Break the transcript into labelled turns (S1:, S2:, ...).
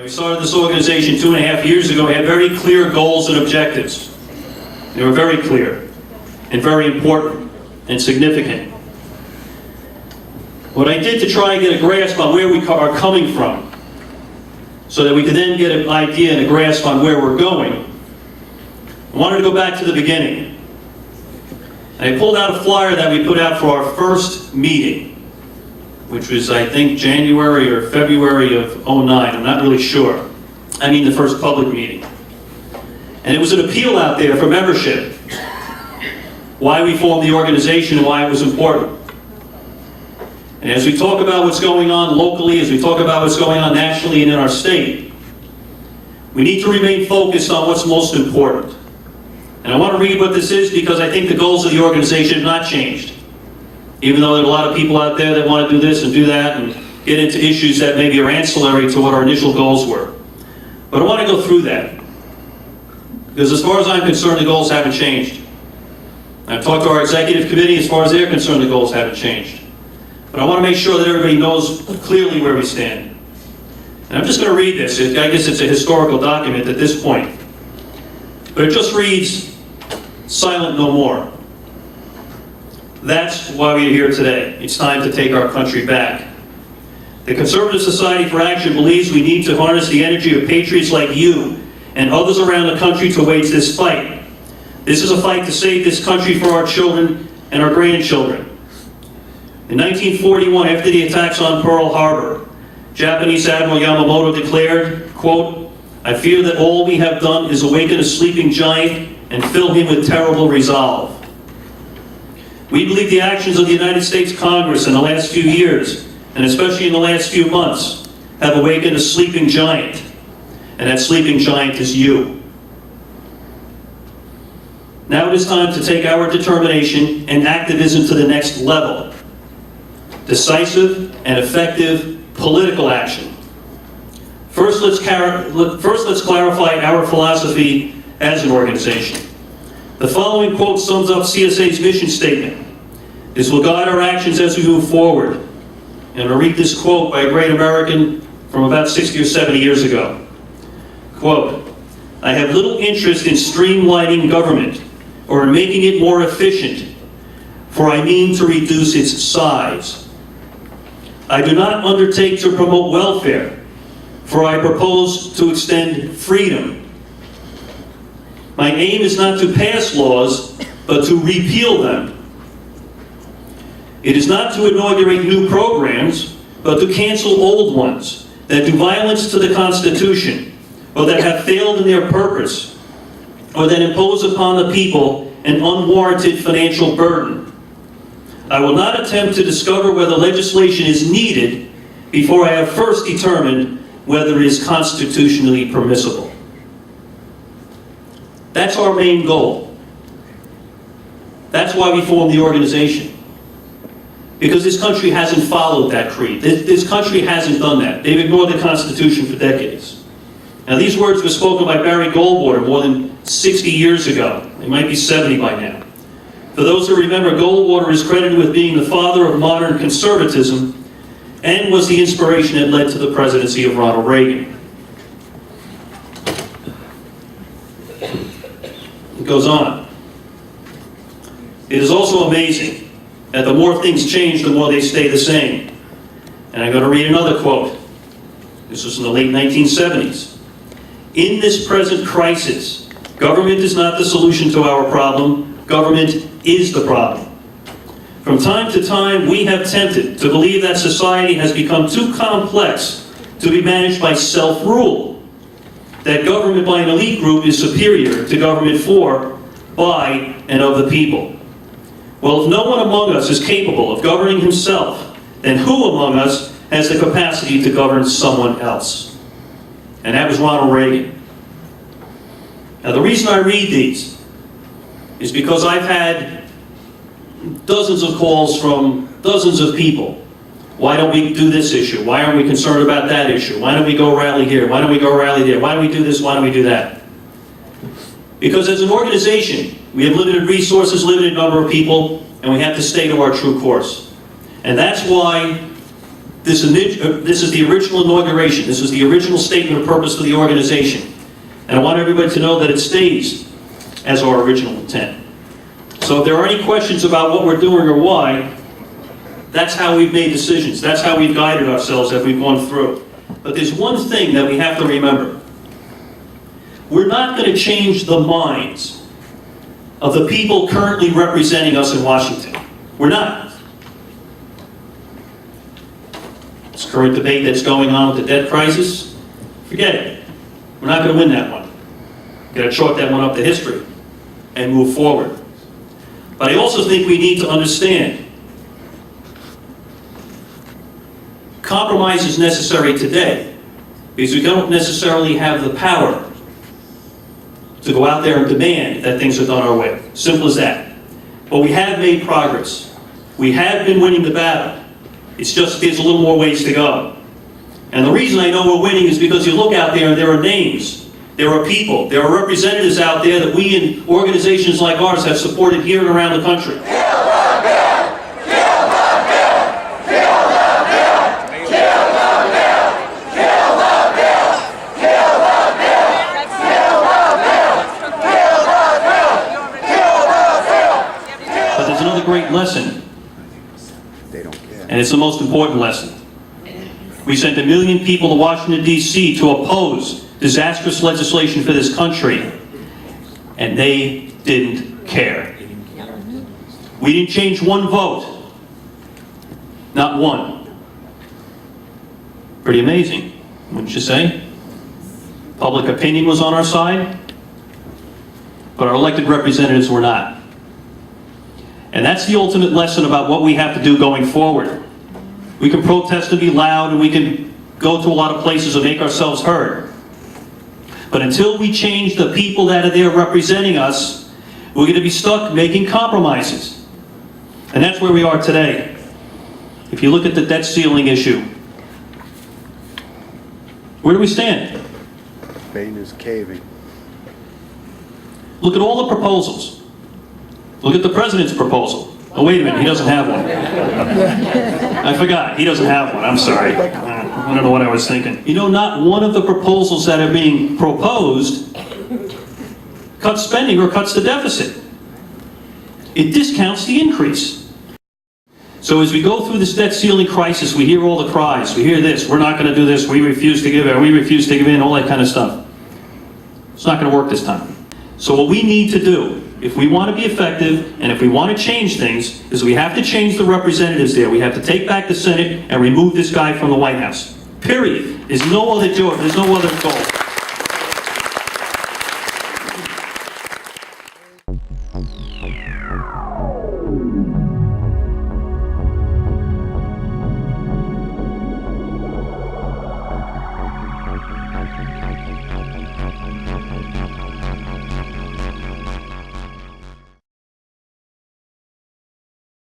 S1: We started this organization 2.5 years ago. We had very clear goals and objectives. They were very clear and very important and significant. What I did to try and get a grasp on where we are coming from, so that we could then get an idea and a grasp on where we're going, I wanted to go back to the beginning. And I pulled out a flyer that we put out for our first meeting, which was, I think, January or February of '09. I'm not really sure. I mean the first public meeting. And it was an appeal out there for membership. Why we formed the organization and why it was important. And as we talk about what's going on locally, as we talk about what's going on nationally and in our state, we need to remain focused on what's most important. And I want to read what this is because I think the goals of the organization have not changed. Even though there are a lot of people out there that want to do this and do that and get into issues that maybe are ancillary to what our initial goals were. But I want to go through that. Because as far as I'm concerned, the goals haven't changed. I've talked to our executive committee. As far as they're concerned, the goals haven't changed. But I want to make sure that everybody knows clearly where we stand. And I'm just going to read this. I guess it's a historical document at this point. But it just reads, "Silent no more." That's why we are here today. It's time to take our country back. The Conservative Society for Action believes we need to harness the energy of patriots like you and others around the country to wage this fight. This is a fight to save this country for our children and our grandchildren. In 1941, after the attacks on Pearl Harbor, Japanese Admiral Yamamoto declared, quote, "I fear that all we have done is awaken a sleeping giant and fill him with terrible resolve." We believe the actions of the United States Congress in the last few years, and especially in the last few months, have awakened a sleeping giant. And that sleeping giant is you. Now it is time to take our determination and activism to the next level. Decisive and effective political action. First, let's clarify our philosophy as an organization. The following quote sums up CSA's mission statement. This will guide our actions as we move forward. And I'll read this quote by a great American from about 60 or 70 years ago. Quote, "I have little interest in streamlining government or in making it more efficient, for I mean to reduce its size. I do not undertake to promote welfare, for I propose to extend freedom. My aim is not to pass laws, but to repeal them. It is not to inaugurate new programs, but to cancel old ones that do violence to the Constitution, or that have failed in their purpose, or that impose upon the people an unwarranted financial burden. I will not attempt to discover whether legislation is needed before I have first determined whether it is constitutionally permissible." That's our main goal. That's why we formed the organization. Because this country hasn't followed that creed. This country hasn't done that. They've ignored the Constitution for decades. Now, these words were spoken by Barry Goldwater more than 60 years ago. They might be 70 by now. For those who remember, Goldwater is credited with being the father of modern conservatism and was the inspiration that led to the presidency of Ronald Reagan. It goes on. It is also amazing that the more things change, the more they stay the same. And I'm going to read another quote. This was in the late 1970s. "In this present crisis, government is not the solution to our problem. Government is the problem. From time to time, we have tempted to believe that society has become too complex to be managed by self-rule, that government by an elite group is superior to government for, by, and of the people. Well, if no one among us is capable of governing himself, then who among us has the capacity to govern someone else?" And that was Ronald Reagan. Now, the reason I read these is because I've had dozens of calls from dozens of people. Why don't we do this issue? Why aren't we concerned about that issue? Why don't we go rally here? Why don't we go rally there? Why don't we do this? Why don't we do that? Because as an organization, we have limited resources, limited number of people, and we have to stay to our true course. And that's why this is the original inauguration. This was the original statement of purpose for the organization. And I want everybody to know that it stays as our original intent. So if there are any questions about what we're doing or why, that's how we've made decisions. That's how we've guided ourselves as we've gone through. But there's one thing that we have to remember. We're not going to change the minds of the people currently representing us in Washington. We're not. This current debate that's going on with the debt crisis, forget it. We're not going to win that one. We've got to chalk that one up to history and move forward. But I also think we need to understand compromise is necessary today because we don't necessarily have the power to go out there and demand that things are done our way. Simple as that. But we have made progress. We have been winning the battle. It's just there's a little more ways to go. And the reason I know we're winning is because you look out there and there are names, there are people, there are representatives out there that we in organizations like ours have supported here and around the country. Great lesson, and it's the most important lesson. We sent 1 million people to Washington, D.C. to oppose disastrous legislation for this country, and they didn't care. We didn't change one vote. Not one. Pretty amazing, wouldn't you say? Public opinion was on our side, but our elected representatives were not. And that's the ultimate lesson about what we have to do going forward. We can protest and be loud, and we can go to a lot of places and make ourselves heard. But until we change the people that are there representing us, we're going to be stuck making compromises. And that's where we are today. If you look at the debt ceiling issue, where do we stand?
S2: Spain is caving.
S1: Look at all the proposals. Look at the president's proposal. Oh, wait a minute, he doesn't have one. I forgot, he doesn't have one, I'm sorry. I don't know what I was thinking. You know, not one of the proposals that are being proposed cuts spending or cuts the deficit. It discounts the increase. So as we go through this debt ceiling crisis, we hear all the cries. We hear this, we're not going to do this, we refuse to give in, we refuse to give in, all that kind of stuff. It's not going to work this time. So what we need to do, if we want to be effective and if we want to change things, is we have to change the representatives there. We have to take back the Senate and remove this guy from the White House. Period. There's no other job. There's no other goal.